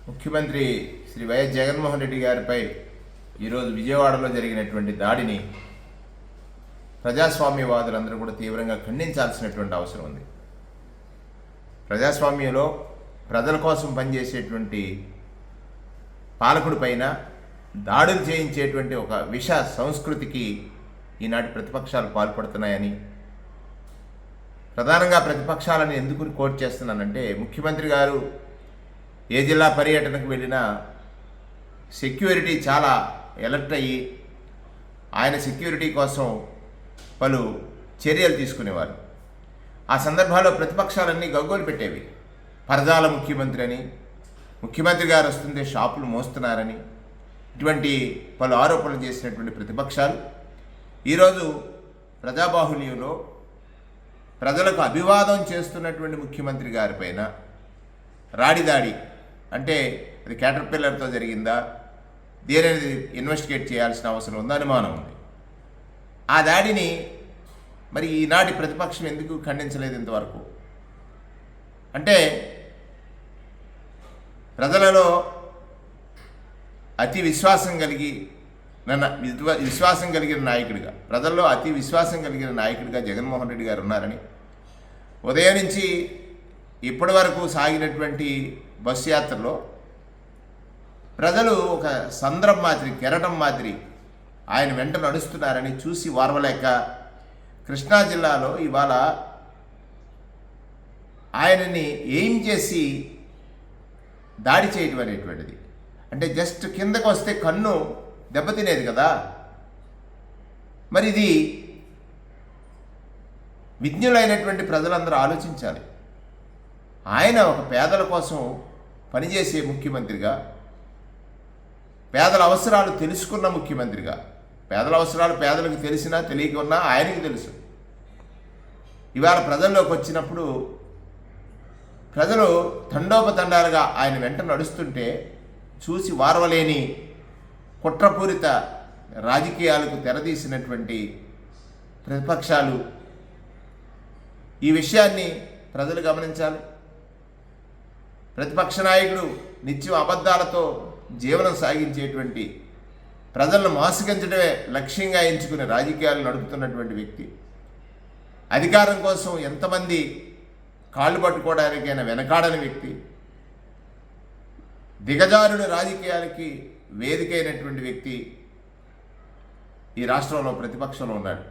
ముఖ్యమంత్రి శ్రీ వైఎస్ జగన్మోహన్ రెడ్డి గారిపై ఈరోజు విజయవాడలో జరిగినటువంటి దాడిని ప్రజాస్వామ్యవాదులందరూ కూడా తీవ్రంగా ఖండించాల్సినటువంటి అవసరం ఉంది. ప్రజాస్వామ్యంలో ప్రజల కోసం పనిచేసేటువంటి పాలకుడి పైన దాడులు చేయించేటువంటి ఒక విష సంస్కృతికి ఈనాటి ప్రతిపక్షాలు పాల్పడుతున్నాయని, ప్రధానంగా ప్రతిపక్షాలను ఎందుకు కోట్ చేస్తున్నానంటే, ముఖ్యమంత్రి గారు ఏ జిల్లా పర్యటనకు వెళ్ళినా సెక్యూరిటీ చాలా అలర్ట్ అయ్యి ఆయన సెక్యూరిటీ కోసం పలు చర్యలు తీసుకునేవారు. ఆ సందర్భాల్లో ప్రతిపక్షాలన్నీ గగ్గోలు పెట్టేవి. పరదాల ముఖ్యమంత్రి అని, ముఖ్యమంత్రి గారు వస్తుంటే షాపులు మోస్తున్నారని, ఇటువంటి పలు ఆరోపణలు చేసినటువంటి ప్రతిపక్షాలు ఈరోజు ప్రజాబాహుల్యంలో ప్రజలకు అభివాదం చేస్తున్నటువంటి ముఖ్యమంత్రి గారిపైన రాడిదాడి అంటే అది క్యాటర్పిల్లర్తో జరిగిందా, దేనిది ఇన్వెస్టిగేట్ చేయాల్సిన అవసరం ఉందా అనుమానం ఉంది. ఆ దాడిని మరి ఈనాటి ప్రతిపక్షం ఎందుకు ఖండించలేదు ఇంతవరకు? అంటే ప్రజలలో అతి విశ్వాసం కలిగిన నాయకుడిగా, ప్రజల్లో అతి విశ్వాసం కలిగిన నాయకుడిగా జగన్మోహన్ రెడ్డి గారు ఉన్నారని, ఉదయం నుంచి ఇప్పటి వరకు సాగినటువంటి బస్సు యాత్రలో ప్రజలు ఒక సంద్రం మాదిరి, కెరటం మాదిరి ఆయన వెంట నడుస్తున్నారని చూసి వారవలేక కృష్ణా జిల్లాలో ఇవాళ ఆయనని ఏం చేసి దాడి చేయడం అనేటువంటిది, అంటే జస్ట్ కిందకు వస్తే కన్ను దెబ్బతినేది కదా. మరి ఇది విజ్ఞులైనటువంటి ప్రజలందరూ ఆలోచించాలి. ఆయన ఒక పేదల కోసం పనిచేసే ముఖ్యమంత్రిగా, పేదల అవసరాలు తెలుసుకున్న ముఖ్యమంత్రిగా, పేదల అవసరాలు పేదలకు తెలిసినా తెలియకున్నా ఆయనకి తెలుసు. ఇవాళ ప్రజల్లోకి వచ్చినప్పుడు ప్రజలు తండోపతండాలుగా ఆయన వెంట నడుస్తుంటే చూసి వారవలేని కుట్రపూరిత రాజకీయాలకు తెరదీసినటువంటి ప్రతిపక్షాలు ఈ విషయాన్ని ప్రజలు గమనించాలి. ప్రతిపక్ష నాయకుడు నిత్యం అబద్ధాలతో జీవనం సాగించేటువంటి, ప్రజలను మోసగించడమే లక్ష్యంగా ఎంచుకుని రాజకీయాలు నడుపుతున్నటువంటి వ్యక్తి, అధికారం కోసం ఎంతమంది కాళ్ళు పట్టుకోవడానికైనా వెనకాడని వ్యక్తి, దిగజారుడు రాజకీయాలకి వేదికైనటువంటి వ్యక్తి ఈ రాష్ట్రంలో ప్రతిపక్షంలో ఉన్నాడు.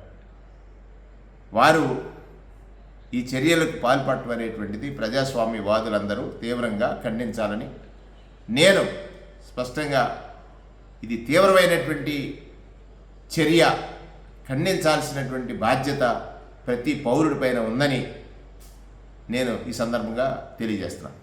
వారు ఈ చర్యలకు పాల్పడటం అనేటువంటిది ప్రజాస్వామ్యవాదులందరూ తీవ్రంగా ఖండించాలని, నేను స్పష్టంగా ఇది తీవ్రమైనటువంటి చర్య, ఖండించాల్సినటువంటి బాధ్యత ప్రతి పౌరుడిపైన ఉందని నేను ఈ సందర్భంగా తెలియజేస్తున్నాను.